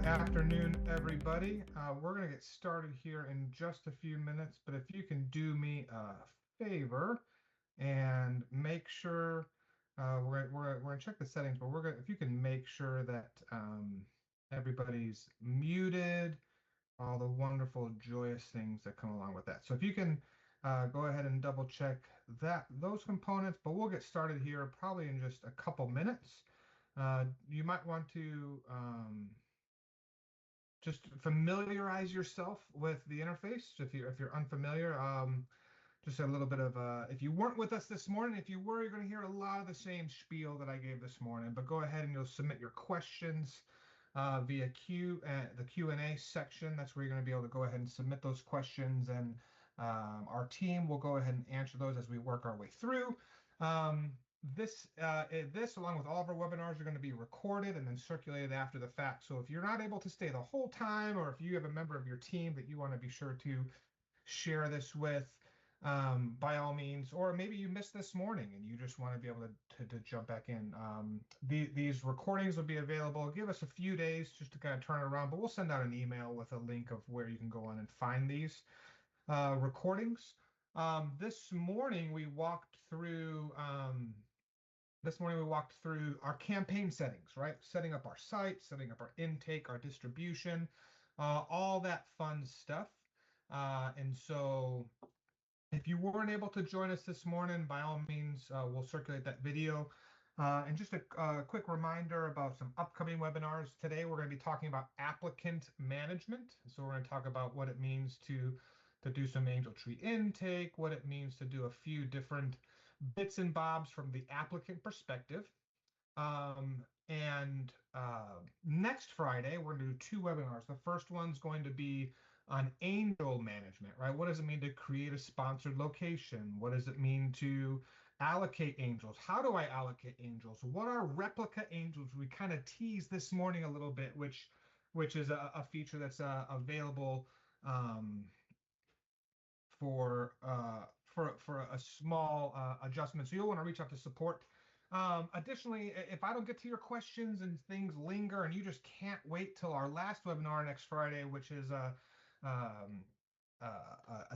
afternoon, everybody. We're going to get started here in just a few minutes, but if you can do me a favor and make sure we're going to check the settings, but if you can make sure that everybody's muted, all the wonderful, joyous things that come along with that. So if you can go ahead and double check those components, but we'll get started here probably in just a couple minutes. You might want to just familiarize yourself with the interface if you're unfamiliar. Just a little bit of if you weren't with us this morning, if you were, you're going to hear a lot of the same spiel that I gave this morning. But go ahead and you'll submit your questions via the Q&A section. That's where you're going to be able to go ahead and submit those questions, and our team will go ahead and answer those as we work our way through. This, along with all of our webinars, are going to be recorded and then circulated after the fact. So if you're not able to stay the whole time, or if you have a member of your team that you want to be sure to share this with, by all means, or maybe you missed this morning and you just want to be able to jump back in. These recordings will be available. Give us a few days just to kind of turn it around, but we'll send out an email with a link of where you can go on and find these recordings. This morning we walked through our campaign settings, right? Setting up our site, setting up our intake, our distribution, all that fun stuff. And so if you weren't able to join us this morning, by all means, we'll circulate that video. And just a quick reminder about some upcoming webinars. Today, we're going to be talking about applicant management. So we're going to talk about what it means to do some angel tree intake, what it means to do a few different bits and bobs from the applicant perspective. And next Friday, we're going to do two webinars. The first one's going to be on angel management, right? What does it mean to create a sponsored location? What does it mean to allocate angels? How do I allocate angels? What are replica angels? We kind of teased this morning a little bit, which is a feature that's available for a small adjustment. So you'll want to reach out to support. Additionally, if I don't get to your questions and things linger and you just can't wait till our last webinar next Friday, which is a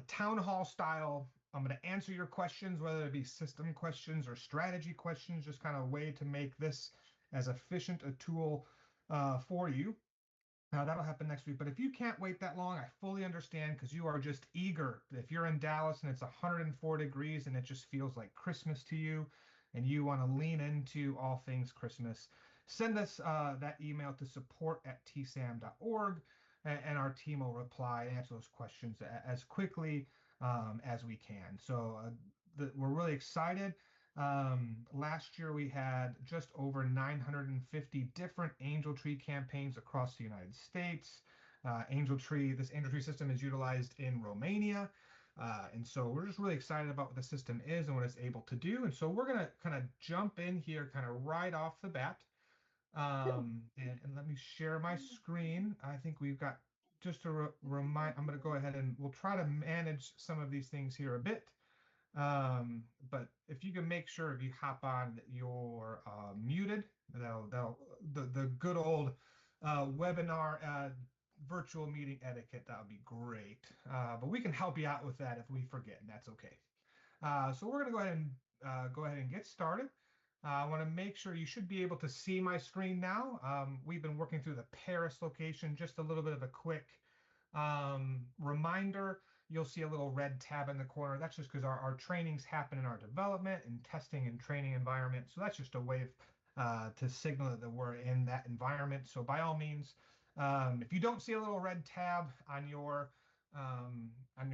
town hall style, I'm going to answer your questions, whether it be system questions or strategy questions, just kind of a way to make this as efficient a tool for you. Now, that'll happen next week. But if you can't wait that long, I fully understand, because you are just eager. If you're in Dallas and it's 104 degrees and it just feels like Christmas to you and you want to lean into all things Christmas, send us that email to support@tsam.org, and our team will reply and answer those questions as quickly as we can. So we're really excited. Last year we had just over 950 different Angel Tree campaigns across the United States. This Angel Tree system is utilized in Romania. And so we're just really excited about what the system is and what it's able to do. And so we're going to kind of jump in here kind of right off the bat. And let me share my screen. I think we've got, just to remind, I'm going to go ahead and we'll try to manage some of these things here a bit. But if you can make sure if you hop on that you're muted, the good old webinar virtual meeting etiquette, that would be great. But we can help you out with that if we forget, and that's okay. So we're going to go ahead and get started. I want to make sure you should be able to see my screen now. We've been working through the Paris location. Just a little bit of a quick reminder. You'll see a little red tab in the corner. That's just because our trainings happen in our development and testing and training environment. So that's just a way to signal that we're in that environment. So by all means, if you don't see a little red tab on your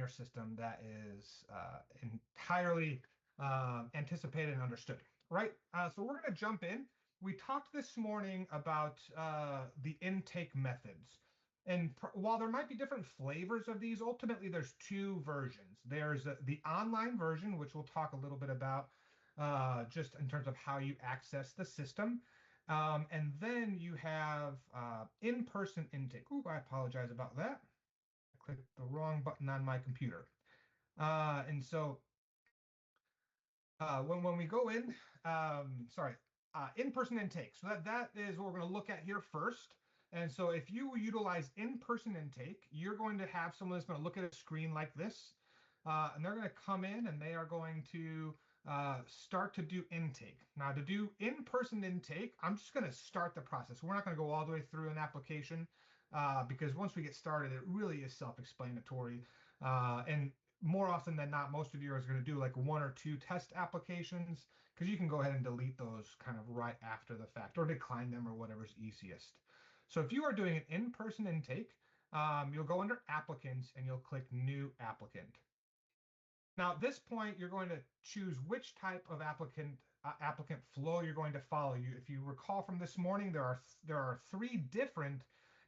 system, that is entirely anticipated and understood, right? So we're going to jump in. We talked this morning about the intake methods. And while there might be different flavors of these, ultimately there's two versions. There's the online version, which we'll talk a little bit about just in terms of how you access the system. And then you have in-person intake. Ooh, I apologize about that. I clicked the wrong button on my computer. And so when we go in, in-person intake. So that is what we're going to look at here first. And so if you utilize in-person intake, you're going to have someone that's going to look at a screen like this, and they're going to come in and they are going to start to do intake. Now, to do in-person intake, I'm just going to start the process. We're not going to go all the way through an application because once we get started, it really is self-explanatory. And more often than not, most of you are going to do like 1 or 2 test applications because you can go ahead and delete those kind of right after the fact or decline them or whatever's easiest. So if you are doing an in-person intake, you'll go under applicants and you'll click new applicant. Now at this point, you're going to choose which type of applicant flow you're going to follow. If you recall from this morning, there are 3 different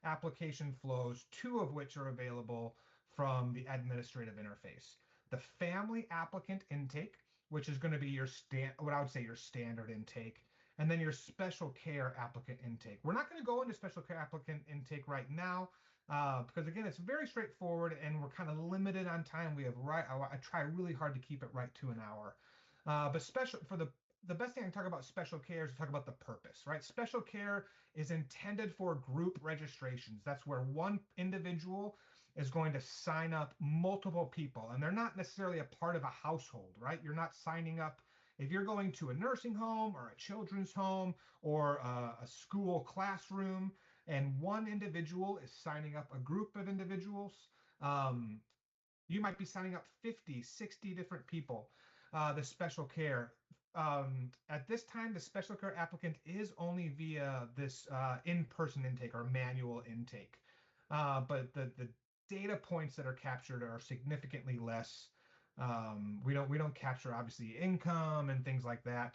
application flows, 2 of which are available from the administrative interface. The family applicant intake, which is going to be your what I would say your standard intake, and then your special care applicant intake. We're not going to go into special care applicant intake right now because again, it's very straightforward and we're kind of limited on time. I try really hard to keep it right to an hour. But the best thing I can talk about special care is to talk about the purpose, right? Special care is intended for group registrations. That's where one individual is going to sign up multiple people, and they're not necessarily a part of a household, right? You're not signing up if you're going to a nursing home or a children's home or a school classroom, and one individual is signing up a group of individuals. You might be signing up 50, 60 different people. The special care. At this time, the special care applicant is only via this in-person intake or manual intake. But the data points that are captured are significantly less. We don't capture obviously income and things like that.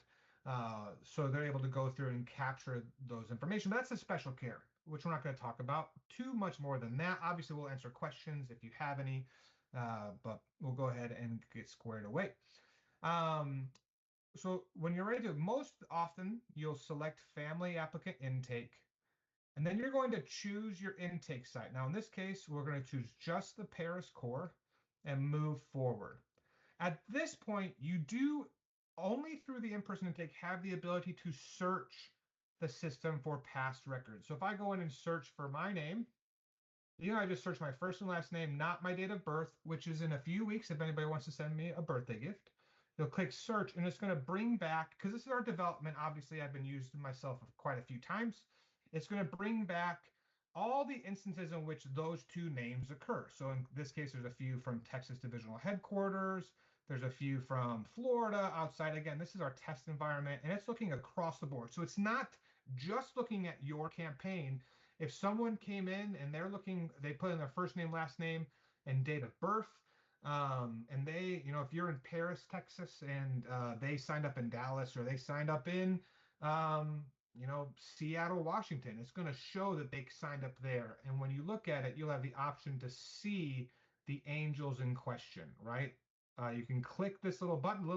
So they're able to go through and capture those information. But that's a special care, which we're not going to talk about too much more than that. Obviously, we'll answer questions if you have any, but we'll go ahead and get squared away. So when you're ready to, most often you'll select family applicant intake, and then you're going to choose your intake site. Now, in this case, we're going to choose just the Paris Core and move forward. At this point, you do only through the in-person intake have the ability to search the system for past records. So if I go in and search for my name, I just search my first and last name, not my date of birth, which is in a few weeks if anybody wants to send me a birthday gift. You'll click search and it's going to bring back, because this is our development, obviously I've been using myself quite a few times. It's going to bring back all the instances in which those 2 names occur. So in this case, there's a few from Texas Divisional Headquarters. There's a few from Florida outside. Again, this is our test environment and it's looking across the board. So it's not just looking at your campaign. If someone came in and they put in their first name, last name, and date of birth, and they, if you're in Paris, Texas, and they signed up in Dallas or they signed up in, Seattle, Washington, it's going to show that they signed up there. And when you look at it, you'll have the option to see the angels in question, right? You can click this little button.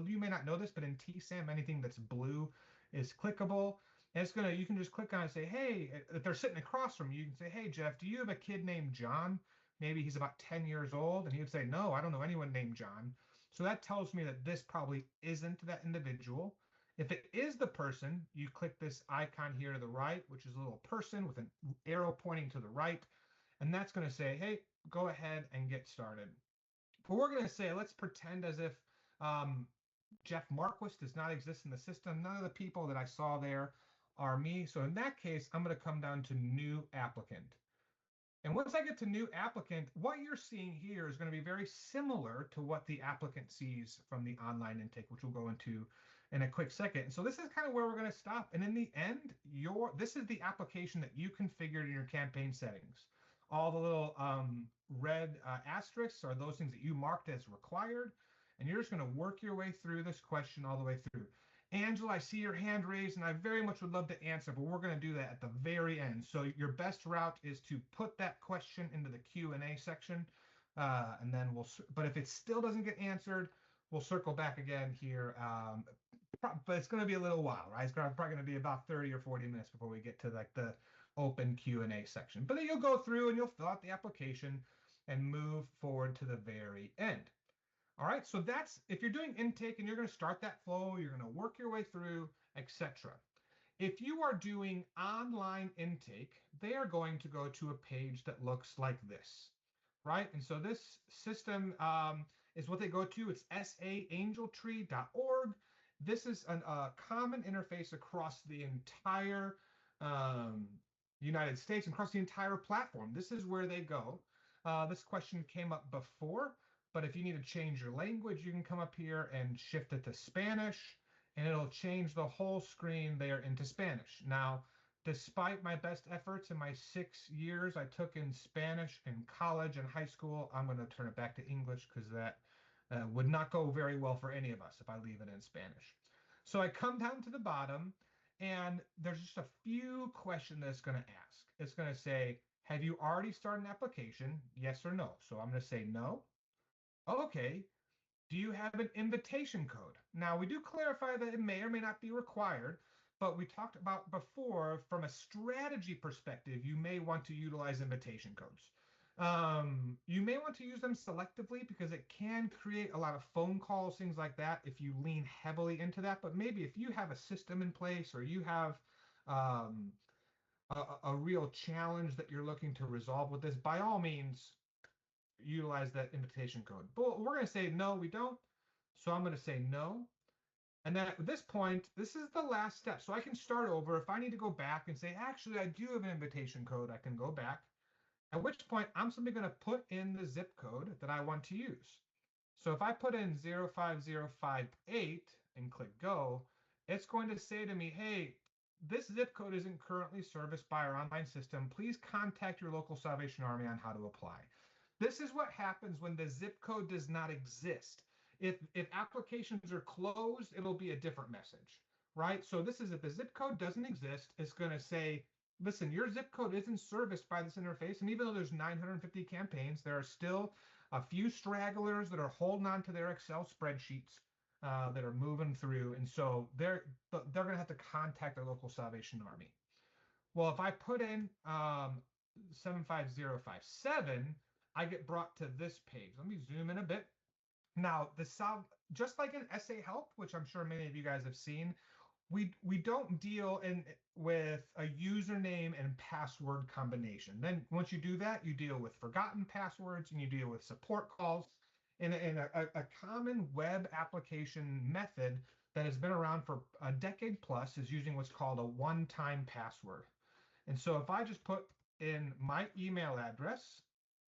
You may not know this, but in TSAM, anything that's blue is clickable. And you can just click on it and say, hey, if they're sitting across from you, you can say, hey, Jeff, do you have a kid named John? Maybe he's about 10 years old. And he would say, no, I don't know anyone named John. So that tells me that this probably isn't that individual. If it is the person, you click this icon here to the right, which is a little person with an arrow pointing to the right. And that's going to say, hey, go ahead and get started. But we're going to say, let's pretend as if Jeff Marquis does not exist in the system. None of the people that I saw there are me. So in that case, I'm going to come down to new applicant. And once I get to new applicant, what you're seeing here is going to be very similar to what the applicant sees from the online intake, which we'll go into in a quick second. So this is kind of where we're going to stop. And in the end, this is the application that you configured in your campaign settings. All the little red asterisks are those things that you marked as required. And you're just going to work your way through this question all the way through. Angela, I see your hand raised, and I very much would love to answer, but we're going to do that at the very end. So your best route is to put that question into the Q&A section, and then but if it still doesn't get answered, we'll circle back again here. But it's going to be a little while, right? It's probably going to be about 30 or 40 minutes before we get to like the open Q&A section. But then you'll go through and you'll fill out the application and move forward to the very end. All right, so that's if you're doing intake and you're going to start that flow, you're going to work your way through, etc. If you are doing online intake, they are going to go to a page that looks like this, right? And so this system is what they go to. It's saangeltree.org. This is a common interface across the entire um, United States and across the entire platform. This is where they go. This question came up before, but if you need to change your language, you can come up here and shift it to Spanish, and it'll change the whole screen there into Spanish. Now, despite my best efforts in my 6 years I took in Spanish in college and high school, I'm going to turn it back to English because that would not go very well for any of us if I leave it in Spanish. So I come down to the bottom, and there's just a few questions that it's going to ask. It's going to say, have you already started an application? Yes or no. So I'm going to say no. Okay. Do you have an invitation code? Now, we do clarify that it may or may not be required, but we talked about before from a strategy perspective, you may want to utilize invitation codes. You may want to use them selectively because it can create a lot of phone calls, things like that, if you lean heavily into that. But maybe if you have a system in place or you have um, a real challenge that you're looking to resolve with this, by all means, utilize that invitation code. But we're going to say no, we don't. So I'm going to say no. And then at this point, this is the last step. So I can start over. If I need to go back and say, actually, I do have an invitation code, I can go back. At which point, I'm simply going to put in the zip code that I want to use. So if I put in 05058 and click go, it's going to say to me, hey, this zip code isn't currently serviced by our online system. Please contact your local Salvation Army on how to apply. This is what happens when the zip code does not exist. If applications are closed, it'll be a different message, right? So this is if the zip code doesn't exist, it's going to say, listen, your zip code isn't serviced by this interface. And even though there's 950 campaigns, there are still a few stragglers that are holding on to their Excel spreadsheets that are moving through. And so they're going to have to contact their local Salvation Army. Well, if I put in 75057, I get brought to this page. Let me zoom in a bit. Now, just like in SA Help, which I'm sure many of you guys have seen, we don't deal with a username and password combination. Then once you do that, you deal with forgotten passwords and you deal with support calls. And a common web application method that has been around for a decade plus is using what's called a one-time password. And so if I just put in my email address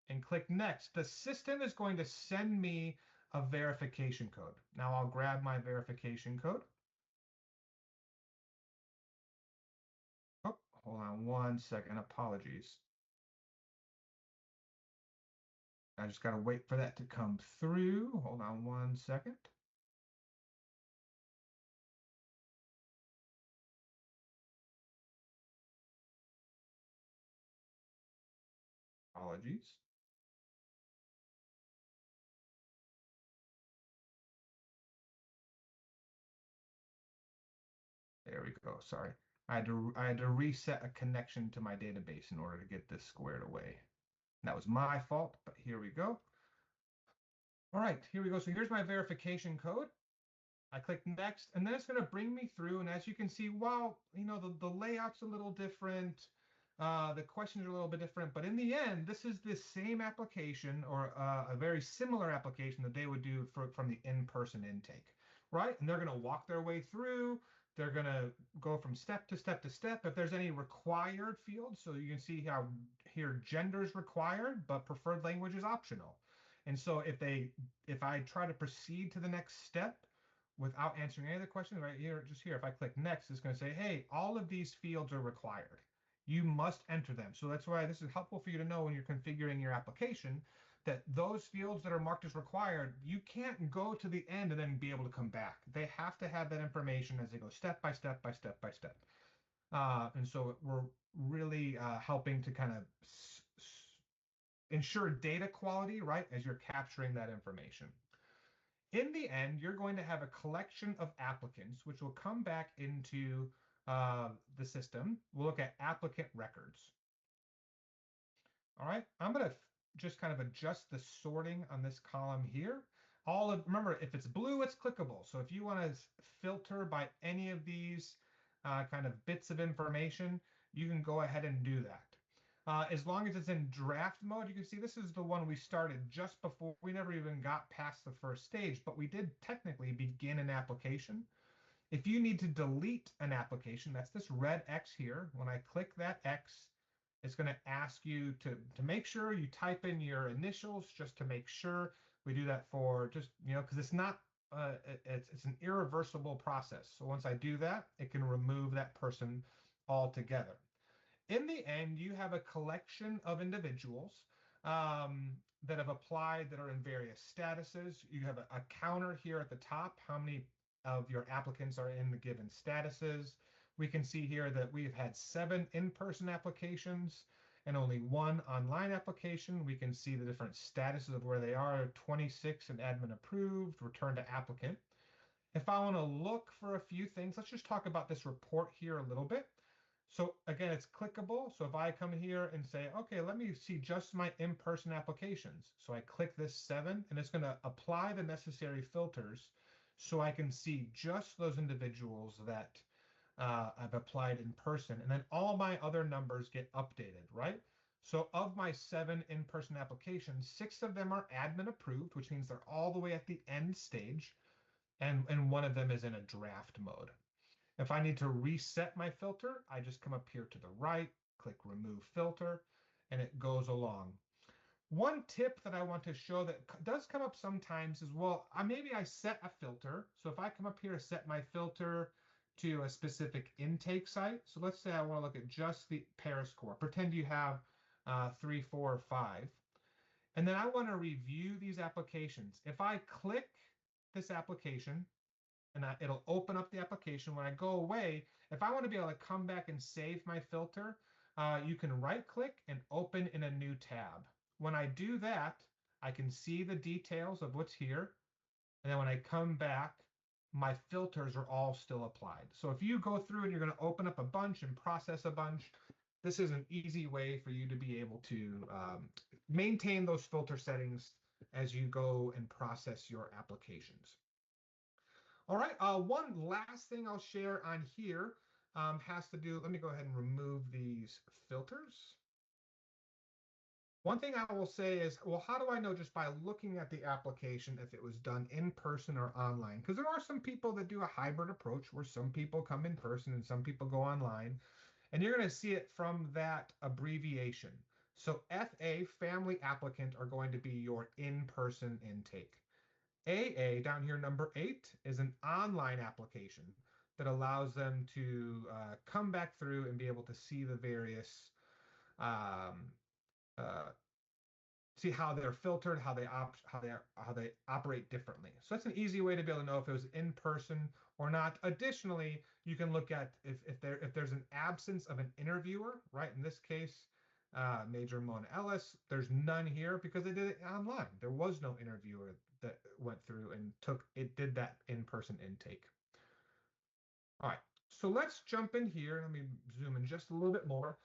and click next, the system is going to send me a verification code. Now I'll grab my verification code. Oh, hold on 1 second. Apologies. I just got to wait for that to come through. Hold on 1 second. Apologies. There we go. Sorry. I had to reset a connection to my database in order to get this squared away. That was my fault, but here we go. All right, here we go. So here's my verification code. I click next, and then it's going to bring me through. And as you can see, while the layout's a little different, the questions are a little bit different, but in the end, this is the same application or a very similar application that they would do from the in-person intake, right? And they're going to walk their way through. They're going to go from step to step to step. If there's any required fields, so you can see how here gender is required, but preferred language is optional. And so if I try to proceed to the next step without answering any of the questions right here, just here, if I click next, it's going to say, hey, all of these fields are required. You must enter them. So that's why this is helpful for you to know when you're configuring your application that those fields that are marked as required, you can't go to the end and then be able to come back. They have to have that information as they go step by step by step by step. And so we're really helping to kind of ensure data quality, right, as you're capturing that information. In the end, you're going to have a collection of applicants, which will come back into the system. We'll look at applicant records. All right, I'm going to just kind of adjust the sorting on this column here. Remember, if it's blue, it's clickable. So if you want to filter by any of these kind of bits of information, you can go ahead and do that. As long as it's in draft mode, you can see this is the one we started just before. We never even got past the first stage, but we did technically begin an application. If you need to delete an application, that's this red X here. When I click that X, it's going to ask you to make sure you type in your initials just to make sure. We do that for just, because it's not, it's an irreversible process. So once I do that, it can remove that person altogether. In the end, you have a collection of individuals that have applied that are in various statuses. You have a counter here at the top, how many of your applicants are in the given statuses. We can see here that we've had 7 in-person applications and only 1 online application. We can see the different statuses of where they are, 26 and admin approved, return to applicant. If I want to look for a few things, let's just talk about this report here a little bit. So again, it's clickable. So if I come here and say, okay, let me see just my in-person applications. So I click this 7 and it's going to apply the necessary filters so I can see just those individuals that I've applied in person. And then all my other numbers get updated, right? So of my 7 in-person applications, 6 of them are admin approved, which means they're all the way at the end stage. And 1 of them is in a draft mode. If I need to reset my filter, I just come up here to the right, click remove filter, and it goes along. One tip that I want to show that does come up sometimes is, well, maybe I set a filter. So if I come up here to set my filter to a specific intake site, so let's say I want to look at just the Paris Corps. Pretend you have 3, 4, 5. And then I want to review these applications. If I click this application, and it'll open up the application. When I go away, if I want to be able to come back and save my filter, you can right click and open in a new tab. When I do that, I can see the details of what's here. And then when I come back, my filters are all still applied. So if you go through and you're going to open up a bunch and process a bunch, this is an easy way for you to be able to maintain those filter settings as you go and process your applications. All right, one last thing I'll share on here has to do, let me go ahead and remove these filters. One thing I will say is, well, how do I know just by looking at the application if it was done in person or online? Because there are some people that do a hybrid approach where some people come in person and some people go online. And you're going to see it from that abbreviation. So FA, family applicant, are going to be your in-person intake. AA, down here, number 8, is an online application that allows them to come back through and be able to see the various, see how they're filtered, how they operate differently. So that's an easy way to be able to know if it was in person or not. Additionally, you can look at if there's an absence of an interviewer, right? In this case, Major Mona Ellis, there's none here because they did it online. There was no interviewer that went through and did that in-person intake. All right, so let's jump in here. Let me zoom in just a little bit more.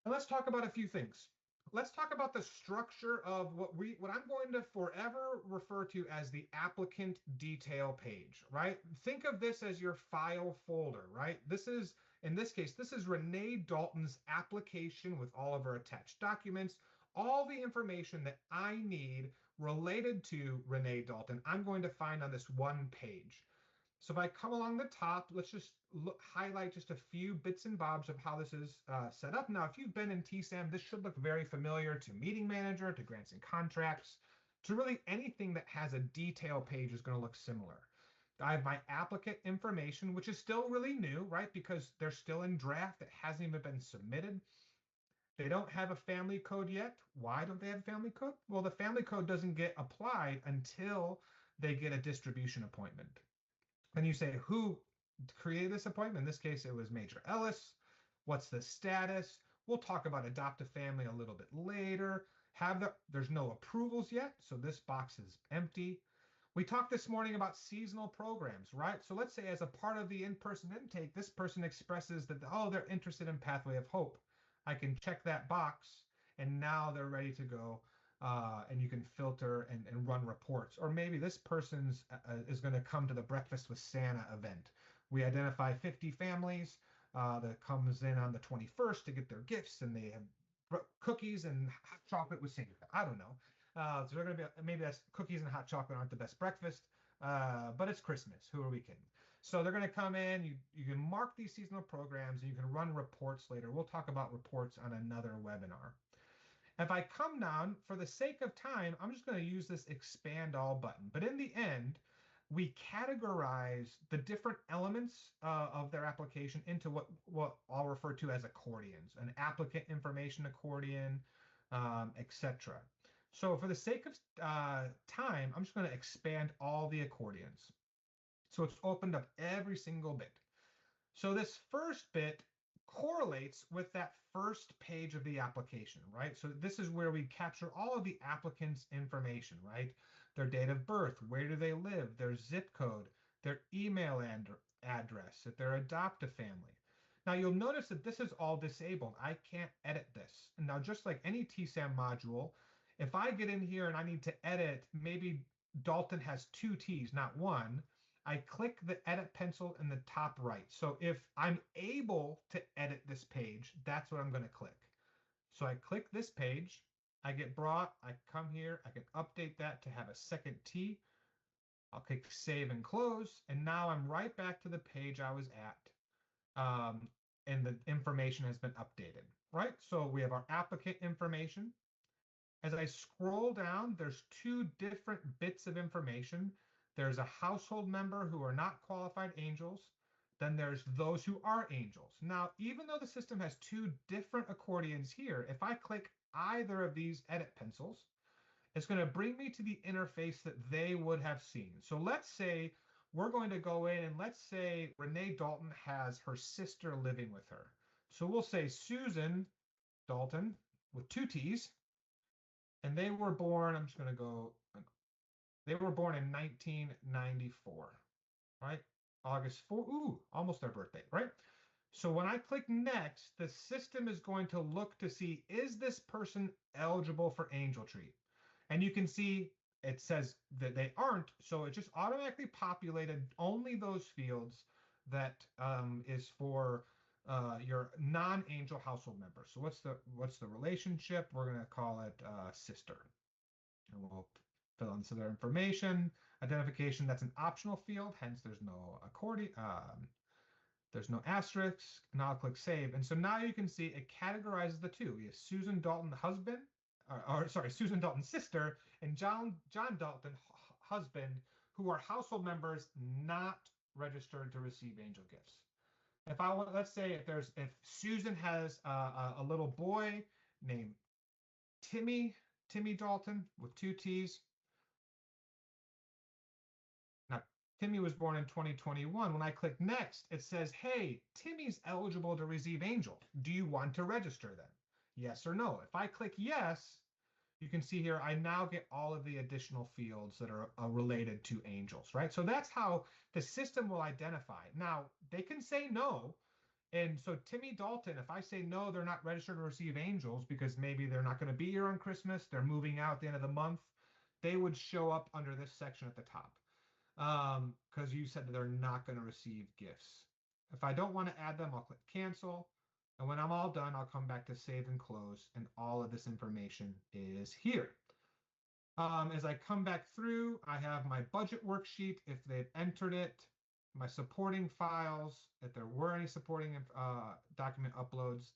And let's talk about a few things. Let's talk about the structure of what I'm going to forever refer to as the applicant detail page, right? Think of this as your file folder, right? This is, in this case, this is Renee Dalton's application with all of her attached documents, all the information that I need related to Renee Dalton, I'm going to find on this one page. So if I come along the top, let's just highlight just a few bits and bobs of how this is set up. Now, if you've been in TSAM, this should look very familiar to Meeting Manager, to Grants and Contracts, to really anything that has a detail page is going to look similar. I have my applicant information, which is still really new, right? Because they're still in draft. It hasn't even been submitted. They don't have a family code yet. Why don't they have a family code? Well, the family code doesn't get applied until they get a distribution appointment. And you say, who created this appointment? In this case, it was Major Ellis. What's the status? We'll talk about adopt a family a little bit later. There's no approvals yet, so this box is empty. We talked this morning about seasonal programs, right? So let's say as a part of the in-person intake, this person expresses that, oh, they're interested in Pathway of Hope. I can check that box, and now they're ready to go. And you can filter and run reports. Or maybe this person's is going to come to the Breakfast with Santa event. We identify 50 families that comes in on the 21st to get their gifts, and they have cookies and hot chocolate with Santa. I don't know. So they're going to be, maybe that's cookies and hot chocolate aren't the best breakfast, but it's Christmas. Who are we kidding? So they're going to come in. You can mark these seasonal programs, and you can run reports later. We'll talk about reports on another webinar. If I come down, for the sake of time, I'm just going to use this expand all button. But in the end, we categorize the different elements of their application into what I'll refer to as accordions, an applicant information accordion, etc. So for the sake of time, I'm just going to expand all the accordions. So it's opened up every single bit. So this first bit correlates with that first page of the application, right? So this is where we capture all of the applicant's information, right? Their date of birth, where do they live, their zip code, their email address, if they're adopt a family. Now you'll notice that this is all disabled. I can't edit this. Now, just like any TSAM module, if I get in here and I need to edit, maybe Dalton has 2 T's, not 1, I click the edit pencil in the top right. So if I'm able to edit this page, that's what I'm going to click. So I click this page, I get brought, I come here, I can update that to have a second T. I'll click save and close, and now I'm right back to the page I was at, and the information has been updated, right? So we have our applicant information. As I scroll down, there's 2 different bits of information. There's a household member who are not qualified angels. Then there's those who are angels. Now, even though the system has 2 different accordions here, if I click either of these edit pencils, it's going to bring me to the interface that they would have seen. So let's say we're going to go in and let's say Renee Dalton has her sister living with her. So we'll say Susan Dalton with 2 T's. And they were born, I'm just going to go, they were born in 1994, right? August 4, ooh, almost their birthday, right? So when I click next, the system is going to look to see, is this person eligible for Angel Tree? And you can see it says that they aren't, so it just automatically populated only those fields that is for your non-angel household member. So what's the relationship? We're going to call it sister. And we'll fill in some of their information. Identification, that's an optional field, hence there's no accordion, there's no asterisk. Now I'll click save. And so now you can see it categorizes the 2. We have Susan Dalton husband, or sorry, Susan Dalton's sister, and John Dalton husband, who are household members not registered to receive angel gifts. If I want, let's say if Susan has a little boy named Timmy Dalton with 2 T's. Now, Timmy was born in 2021. When I click next, it says, hey, Timmy's eligible to receive angel. Do you want to register then? Yes or no. If I click yes, you can see here, I now get all of the additional fields that are related to angels, right? So that's how the system will identify. Now, they can say no. And so Timmy Dalton, if I say no, they're not registered to receive angels because maybe they're not going to be here on Christmas, they're moving out at the end of the month, they would show up under this section at the top because you said that they're not going to receive gifts. If I don't want to add them, I'll click cancel. And when I'm all done, I'll come back to save and close, and all of this information is here. As I come back through, I have my budget worksheet if they've entered it, my supporting files, if there were any supporting document uploads.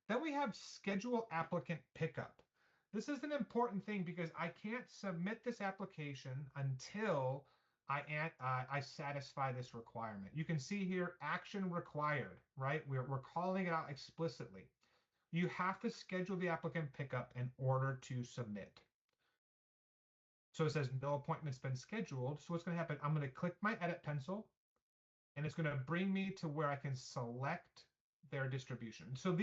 Then we have schedule applicant pickup. This is an important thing because I can't submit this application until I satisfy this requirement. You can see here, action required, right? We're calling it out explicitly. You have to schedule the applicant pickup in order to submit. So it says no appointment's been scheduled. So what's going to happen? I'm going to click my edit pencil, and it's going to bring me to where I can select their distribution. So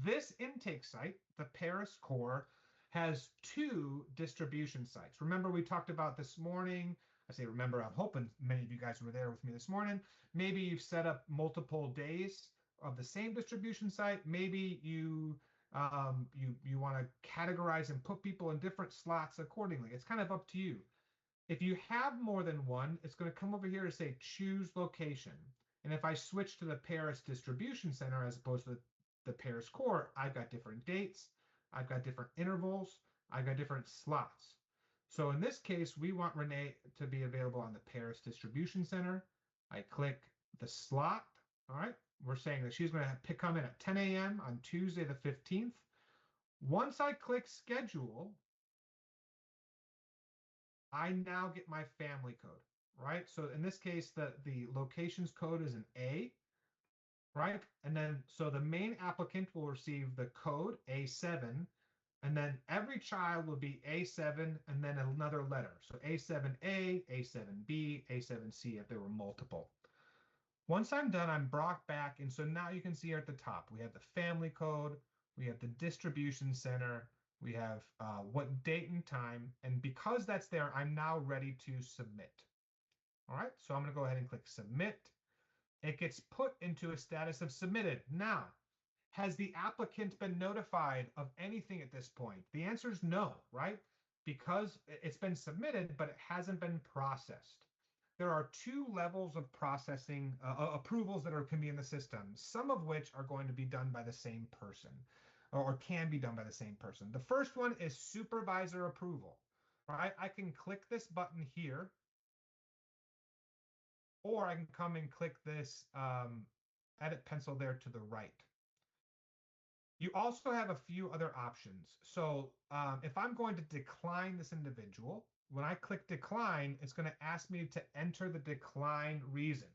this intake site, the Paris Core, has 2 distribution sites. Remember, we talked about this morning. I say remember, I'm hoping many of you guys were there with me this morning. Maybe you've set up multiple days of the same distribution site. Maybe you want to categorize and put people in different slots accordingly. It's kind of up to you. If you have more than one, it's going to come over here to say choose location. And if I switch to the Paris Distribution Center as opposed to the Paris Court, I've got different dates, I've got different intervals, I've got different slots. So in this case, we want Renee to be available on the Paris Distribution Center. I click the slot. All right. We're saying that she's going to come in at 10 a.m. on Tuesday the 15th. Once I click schedule, I now get my family code, right? So in this case, the locations code is an A, right? And then, so the main applicant will receive the code A7, and then every child will be A7 and then another letter. So A7A, A7B, A7C if there were multiple. Once I'm done, I'm brought back. And so now you can see here at the top, we have the family code, we have the distribution center, we have what date and time. And because that's there, I'm now ready to submit. All right, so I'm going to go ahead and click submit. It gets put into a status of submitted. Now, has the applicant been notified of anything at this point? The answer is no, right? Because it's been submitted, but it hasn't been processed. There are two levels of processing approvals that can be in the system, some of which are going to be done by the same person or can be done by the same person. The first one is supervisor approval, right? I can click this button here, or I can come and click this edit pencil there to the right. You also have a few other options. So if I'm going to decline this individual, when I click decline, it's going to ask me to enter the decline reason.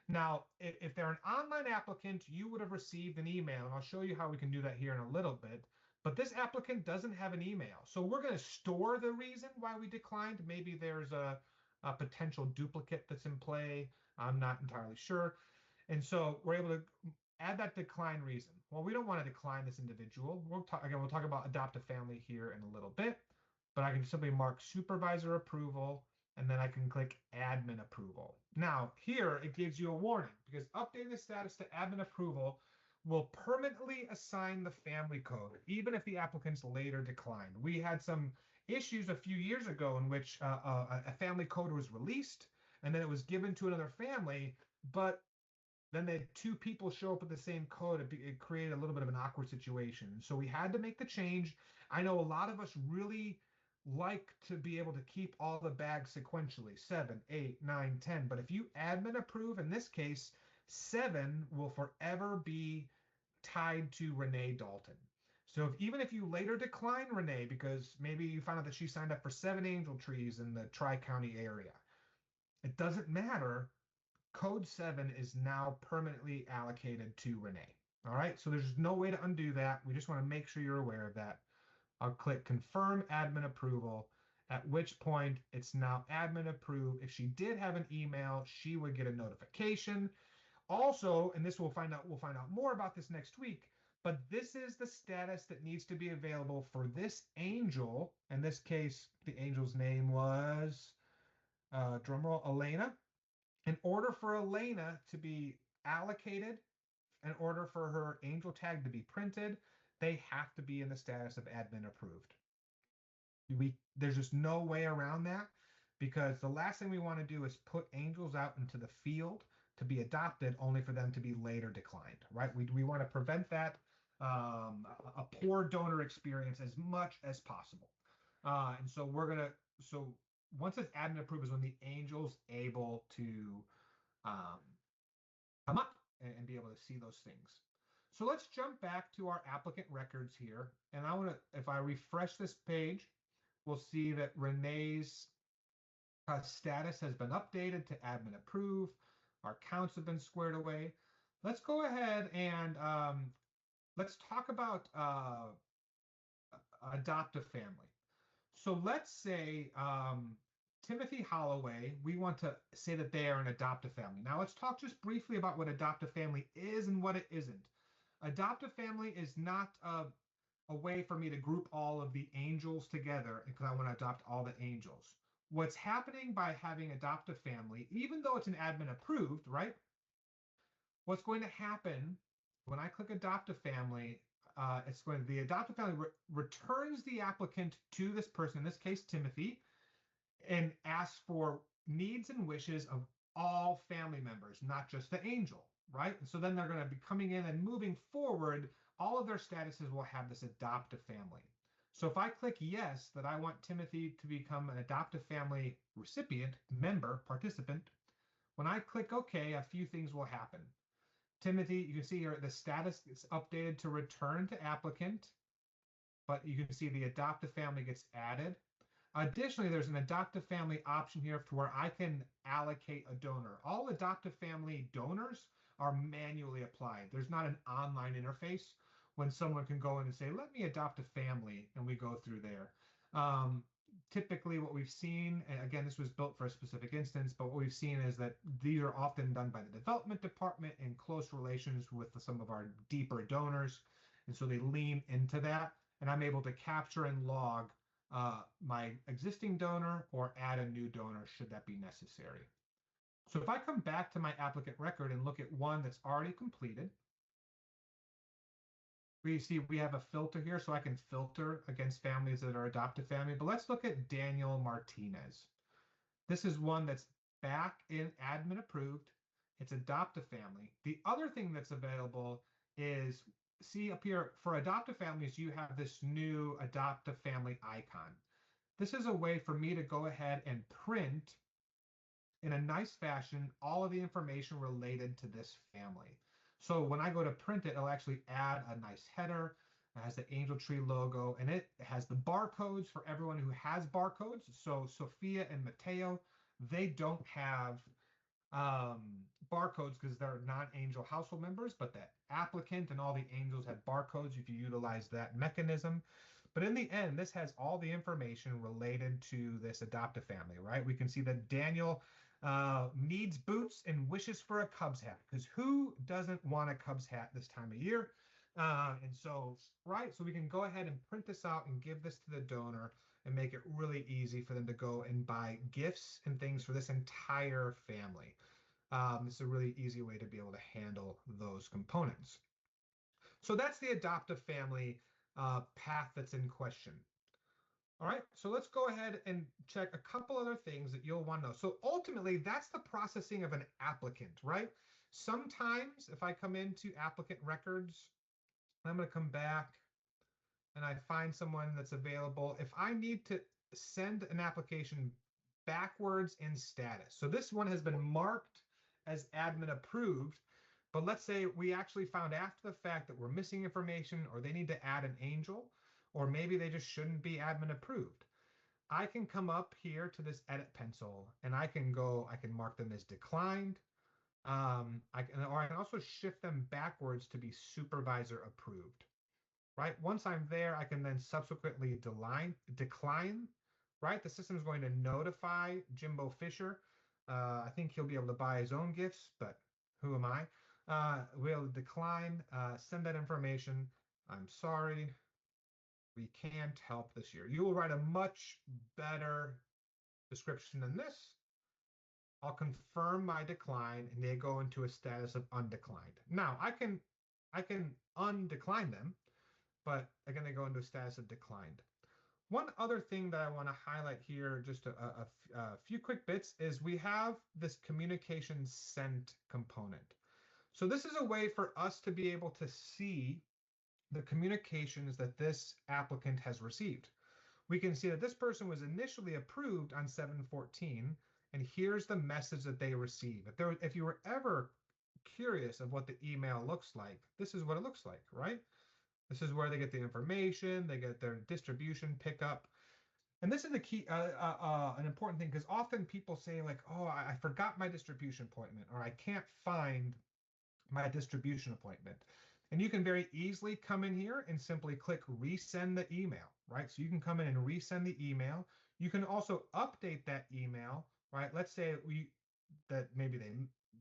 Now, if they're an online applicant, you would have received an email, and I'll show you how we can do that here in a little bit. But this applicant doesn't have an email. So we're going to store the reason why we declined. Maybe there's a potential duplicate that's in play. I'm not entirely sure. And so we're able to add that decline reason. Well, we don't want to decline this individual. We'll talk about adopt a family here in a little bit, but I can simply mark supervisor approval, and then I can click admin approval. Now here it gives you a warning because updating the status to admin approval will permanently assign the family code, even if the applicant's later declined. We had some issues a few years ago in which a family code was released and then it was given to another family, but then they had two people show up with the same code. It created a little bit of an awkward situation. So we had to make the change. I know a lot of us really like to be able to keep all the bags sequentially, 7, 8, 9, 10. But if you admin approve, in this case, 7 will forever be tied to Renee Dalton. So even if you later decline Renee, because maybe you found out that she signed up for 7 angel trees in the Tri-County area, it doesn't matter. Code 7 is now permanently allocated to Renee. All right, so there's no way to undo that. We just want to make sure you're aware of that. I'll click confirm admin approval, at which point it's now admin approved. If she did have an email, she would get a notification. Also, and we'll find out more about this next week, but this is the status that needs to be available for this angel. In this case, the angel's name was, drumroll, Elena. In order for Elena to be allocated, in order for her angel tag to be printed, they have to be in the status of admin approved. There's just no way around that, because the last thing we want to do is put angels out into the field to be adopted only for them to be later declined, right? We want to prevent that, a poor donor experience as much as possible. And so once it's admin approved is when the angel's able to come up and be able to see those things. So let's jump back to our applicant records here. And if I refresh this page, we'll see that Renee's status has been updated to admin approve. Our counts have been squared away. Let's go ahead and let's talk about adopt a family. So let's say Timothy Holloway, we want to say that they are an adopt a family. Now let's talk just briefly about what adopt a family is and what it isn't. Adopt a family is not a way for me to group all of the angels together because I want to adopt all the angels. What's happening by having adopt a family, even though it's an admin approved, right? What's going to happen when I click adopt a family, the adopt a family returns the applicant to this person, in this case, Timothy, and asks for needs and wishes of all family members, not just the angel, right? And so then they're going to be coming in and moving forward. All of their statuses will have this adoptive family. So if I click yes, that I want Timothy to become an adoptive family recipient, member, participant, when I click OK, a few things will happen. Timothy, you can see here the status is updated to return to applicant, but you can see the adoptive family gets added. Additionally, there's an adoptive family option here to where I can allocate a donor. All adoptive family donors are manually applied. There's not an online interface when someone can go in and say, let me adopt a family, and we go through there. Typically what we've seen, and again, this was built for a specific instance, but what we've seen is that these are often done by the development department in close relations with some of our deeper donors. And so they lean into that, and I'm able to capture and log my existing donor or add a new donor should that be necessary. So if I come back to my applicant record and look at one that's already completed, we see we have a filter here, so I can filter against families that are adoptive family. But let's look at Daniel Martinez. This is one that's back in admin approved. It's adoptive family. The other thing that's available is, see up here for adoptive families, you have this new adoptive family icon. This is a way for me to go ahead and print in a nice fashion all of the information related to this family. So when I go to print it, it'll actually add a nice header. It has the Angel Tree logo, and it has the barcodes for everyone who has barcodes. So Sophia and Mateo, they don't have barcodes because they're non-angel household members, but the applicant and all the angels have barcodes if you utilize that mechanism. But in the end, this has all the information related to this adoptive family, right? We can see that Daniel needs boots and wishes for a Cubs hat, because who doesn't want a Cubs hat this time of year? And so, right, so we can go ahead and print this out and give this to the donor and make it really easy for them to go and buy gifts and things for this entire family. It's a really easy way to be able to handle those components. So that's the adoptive family path that's in question. All right, so let's go ahead and check a couple other things that you'll want to know. So ultimately, that's the processing of an applicant, right? Sometimes if I come into applicant records, I'm going to come back and I find someone that's available. If I need to send an application backwards in status, so this one has been marked as admin approved, but let's say we actually found after the fact that we're missing information, or they need to add an angel, or maybe they just shouldn't be admin approved. I can come up here to this edit pencil and I can mark them as declined. I can also shift them backwards to be supervisor approved, right? Once I'm there, I can then subsequently decline, right? The system is going to notify Jimbo Fisher. I think he'll be able to buy his own gifts, but who am I? We'll decline, send that information. I'm sorry, we can't help this year. You will write a much better description than this. I'll confirm my decline, and they go into a status of undeclined. Now I can undecline them, but again, they go into a status of declined. One other thing that I want to highlight here, just a few quick bits, is we have this communication sent component. So this is a way for us to be able to see the communications that this applicant has received. We can see that this person was initially approved on 7/14, and here's the message that they received. If you were ever curious of what the email looks like, this is what it looks like, right? This is where they get the information, they get their distribution pickup. And this is a key, an important thing, because often people say like, oh, I forgot my distribution appointment, or I can't find my distribution appointment. And you can very easily come in here and simply click resend the email, right? So you can come in and resend the email. You can also update that email, right? Let's say that maybe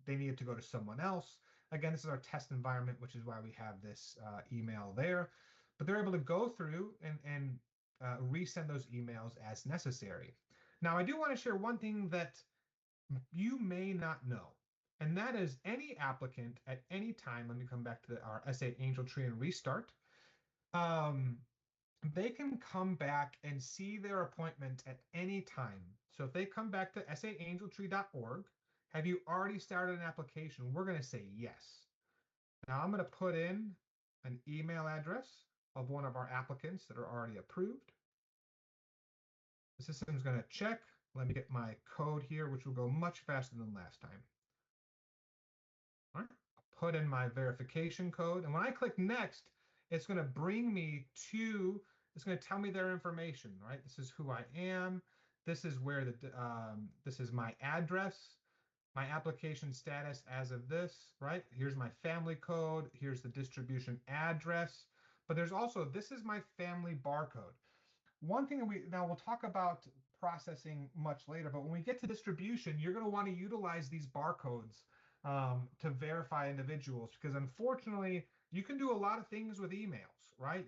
they needed to go to someone else. Again, this is our test environment, which is why we have this email there. But they're able to go through and resend those emails as necessary. Now, I do want to share one thing that you may not know, and that is any applicant at any time. Let me come back to our SA Angel Tree and restart. They can come back and see their appointment at any time. So if they come back to saangeltree.org Have you already started an application? We're going to say yes. Now I'm going to put in an email address of one of our applicants that are already approved. The system's going to check. Let me get my code here, which will go much faster than last time. All right. I'll put in my verification code. And when I click next, it's going to bring me to, it's going to tell me their information, right? This is who I am. This is where this is my address, my application status as of this, right? Here's my family code. Here's the distribution address. But there's also, this is my family barcode. One thing that we'll talk about processing much later, but when we get to distribution, you're going to want to utilize these barcodes to verify individuals, because unfortunately, you can do a lot of things with emails, right?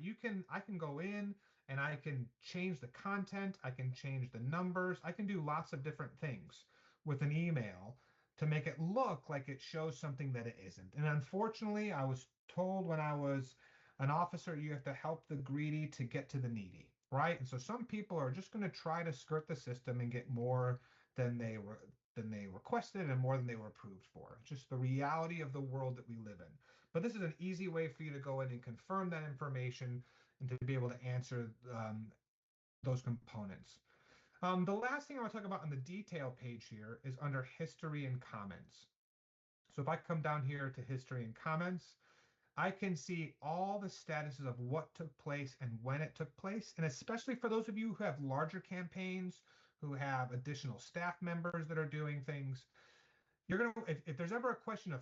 I can go in and I can change the content, I can change the numbers, I can do lots of different things with an email to make it look like it shows something that it isn't. And unfortunately, I was told when I was an officer, you have to help the greedy to get to the needy, right? And so some people are just going to try to skirt the system and get more than they requested and more than they were approved for. It's just the reality of the world that we live in. But this is an easy way for you to go in and confirm that information and to be able to answer those components. The last thing I want to talk about on the detail page here is under history and comments. So if I come down here to history and comments, I can see all the statuses of what took place and when it took place. And especially for those of you who have larger campaigns, who have additional staff members that are doing things, you're going to, if there's ever a question of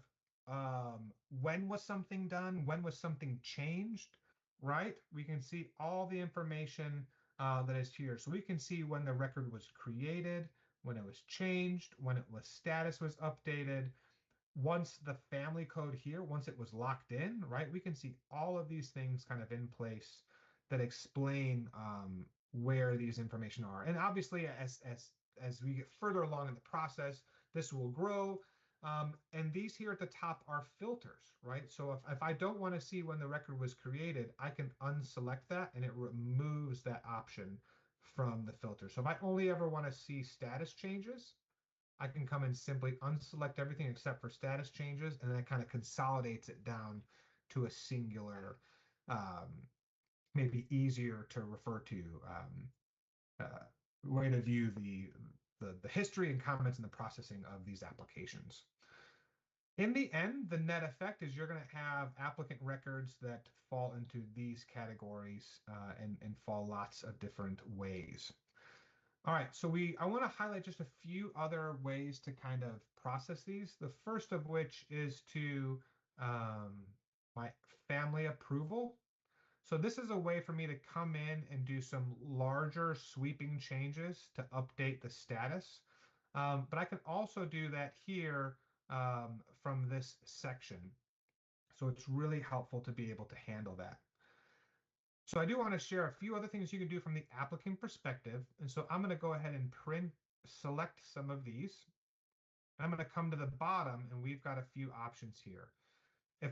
when was something done, when was something changed, right? We can see all the information that is here. So we can see when the record was created, when it was changed, when it was status was updated, once the family code here, once it was locked in, right, we can see all of these things kind of in place that explain where these information are. And obviously, as we get further along in the process, this will grow. And these here at the top are filters, right? So if I don't want to see when the record was created, I can unselect that and it removes that option from the filter. So if I only ever want to see status changes, I can come and simply unselect everything except for status changes, and then it kind of consolidates it down to a singular, maybe easier to refer to way to view the history and comments and the processing of these applications. In the end, the net effect is you're going to have applicant records that fall into these categories and fall lots of different ways. All right, so I want to highlight just a few other ways to kind of process these. The first of which is to my family approval. So this is a way for me to come in and do some larger sweeping changes to update the status. But I can also do that here from this section. So it's really helpful to be able to handle that. So I do want to share a few other things you can do from the applicant perspective. And so I'm going to go ahead and select some of these. I'm going to come to the bottom and we've got a few options here. If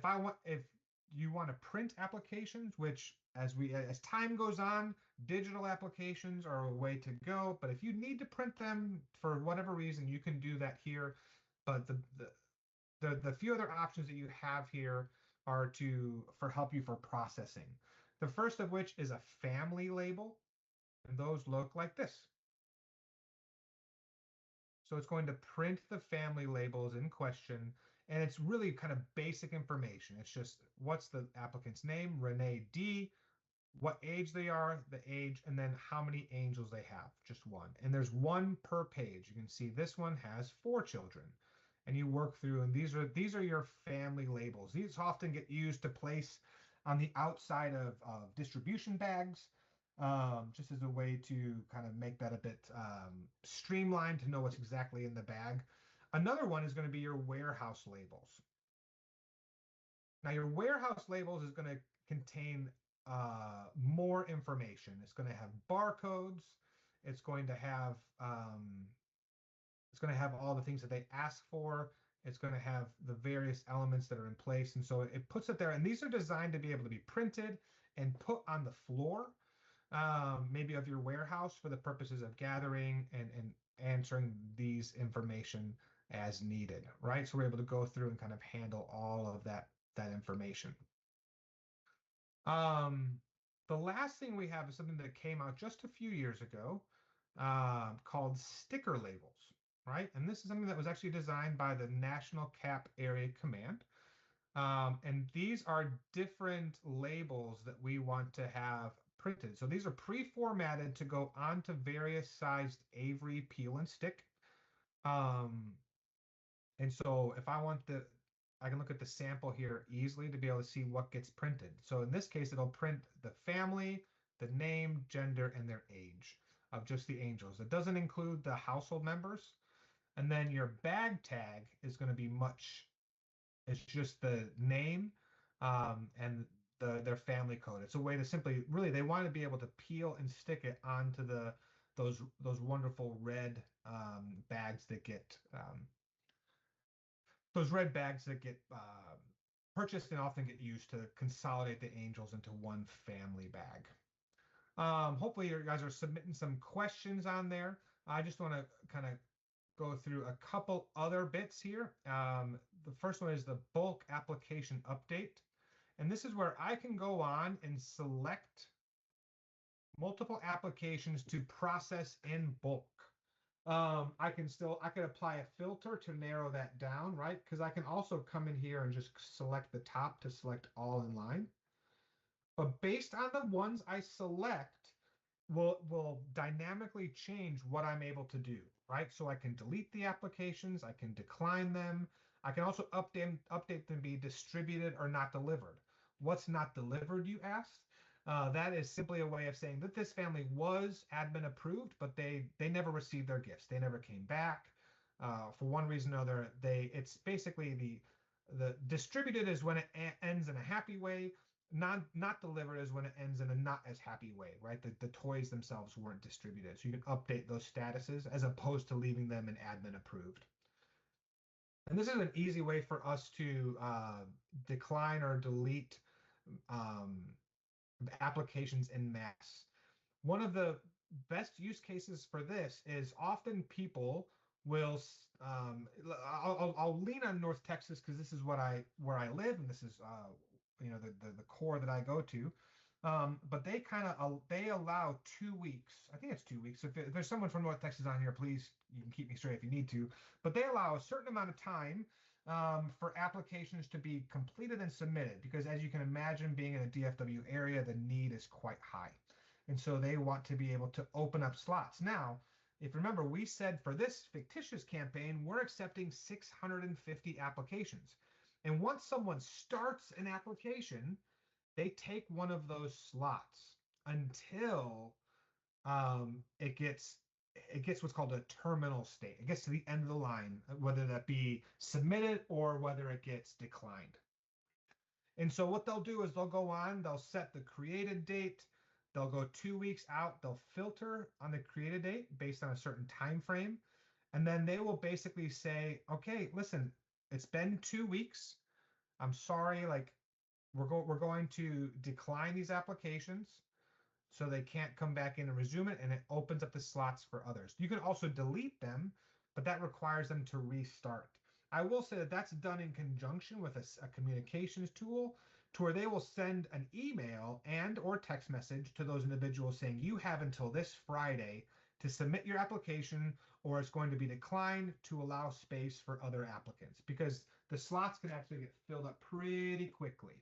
you want to print applications, which as time goes on, digital applications are a way to go. But if you need to print them for whatever reason, you can do that here. But the few other options that you have here are for help you for processing. The first of which is a family label, and those look like this. So it's going to print the family labels in question, and it's really kind of basic information. It's just what's the applicant's name, Renee D, what age they are, the age, and then how many angels they have, just one. And there's one per page. You can see this one has 4 children. And you work through, and these are your family labels. These often get used to place on the outside of distribution bags, just as a way to kind of make that a bit streamlined to know what's exactly in the bag. Another one is going to be your warehouse labels. Now, your warehouse labels is going to contain more information. It's going to have barcodes. It's going to have all the things that they ask for. It's going to have the various elements that are in place. And so it puts it there. And these are designed to be able to be printed and put on the floor, maybe of your warehouse for the purposes of gathering and answering these information as needed, right? So we're able to go through and kind of handle all of that information. The last thing we have is something that came out just a few years ago, called sticker labels, right? And this is something that was actually designed by the National Cap Area Command. And these are different labels that we want to have printed. So these are pre-formatted to go onto various sized Avery peel and stick. Um, and so if I can look at the sample here easily to be able to see what gets printed. So in this case, it'll print the family, the name, gender, and their age of just the angels. It doesn't include the household members. And then your bag tag is going to be it's just the name, and their family code. It's a way to simply, really, they want to be able to peel and stick it onto those wonderful red bags that get those red bags that get purchased and often get used to consolidate the angels into one family bag. Hopefully you guys are submitting some questions on there. I just want to kind of go through a couple other bits here. The first one is the bulk application update. And this is where I can go on and select multiple applications to process in bulk. I could apply a filter to narrow that down, right? Because I can also come in here and just select the top to select all in line. But based on the ones I select, will dynamically change what I'm able to do, right? So I can delete the applications, I can decline them, I can also update them be distributed or not delivered. What's not delivered, you asked? That is simply a way of saying that this family was admin approved, but they never received their gifts. They never came back. For one reason or another, it's basically the distributed is when it ends in a happy way. Not delivered is when it ends in a not as happy way, right? The toys themselves weren't distributed. So you can update those statuses as opposed to leaving them in admin approved. And this is an easy way for us to decline or delete applications in mass. One of the best use cases for this is often people will I'll lean on North Texas because this is where I live, and this is the core that I go to. But they allow 2 weeks. I think it's 2 weeks. If there's someone from North Texas on here, please, you can keep me straight if you need to. But they allow a certain amount of time for applications to be completed and submitted, because as you can imagine, being in a DFW area, the need is quite high. And so they want to be able to open up slots. Now, if you remember, we said for this fictitious campaign, we're accepting 650 applications. And once someone starts an application, they take one of those slots until it gets what's called a terminal state. It gets to the end of the line, whether that be submitted or whether it gets declined. And so what they'll do is they'll go on, they'll set the created date, they'll go 2 weeks out, they'll filter on the created date based on a certain time frame, and then they will basically say, okay, listen, it's been 2 weeks. I'm sorry, like we're going to decline these applications so they can't come back in and resume it, and it opens up the slots for others. You can also delete them, but that requires them to restart. I will say that that's done in conjunction with a communications tool to where they will send an email and or text message to those individuals saying you have until this Friday to submit your application, or it's going to be declined to allow space for other applicants, because the slots can actually get filled up pretty quickly.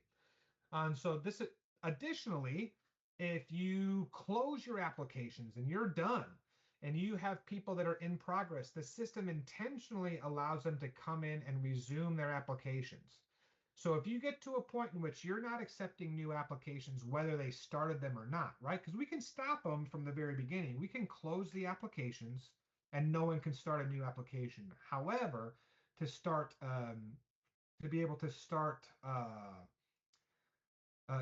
So this additionally, if you close your applications and you're done and you have people that are in progress, the system intentionally allows them to come in and resume their applications. So if you get to a point in which you're not accepting new applications, whether they started them or not, right? Because we can stop them from the very beginning. We can close the applications and no one can start a new application. However, to be able to start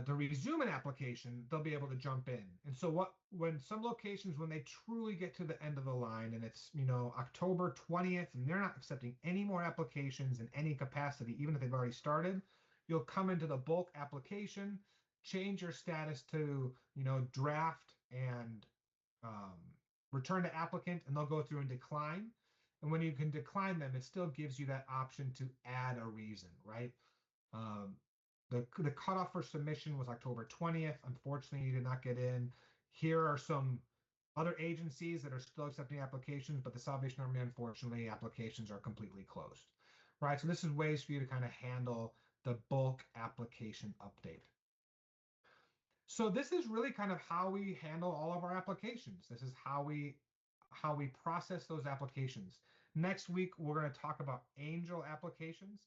to resume an application, they'll be able to jump in. And so when some locations, when they truly get to the end of the line and it's, October 20th and they're not accepting any more applications in any capacity, even if they've already started, you'll come into the bulk application, change your status to, draft and return to applicant, and they'll go through and decline. And when you can decline them, it still gives you that option to add a reason, right? The cutoff for submission was October 20th. Unfortunately, you did not get in. Here are some other agencies that are still accepting applications, but the Salvation Army, unfortunately, applications are completely closed, right? So this is ways for you to kind of handle the bulk application update. So this is really kind of how we handle all of our applications. This is how we process those applications. Next week, we're going to talk about Angel applications.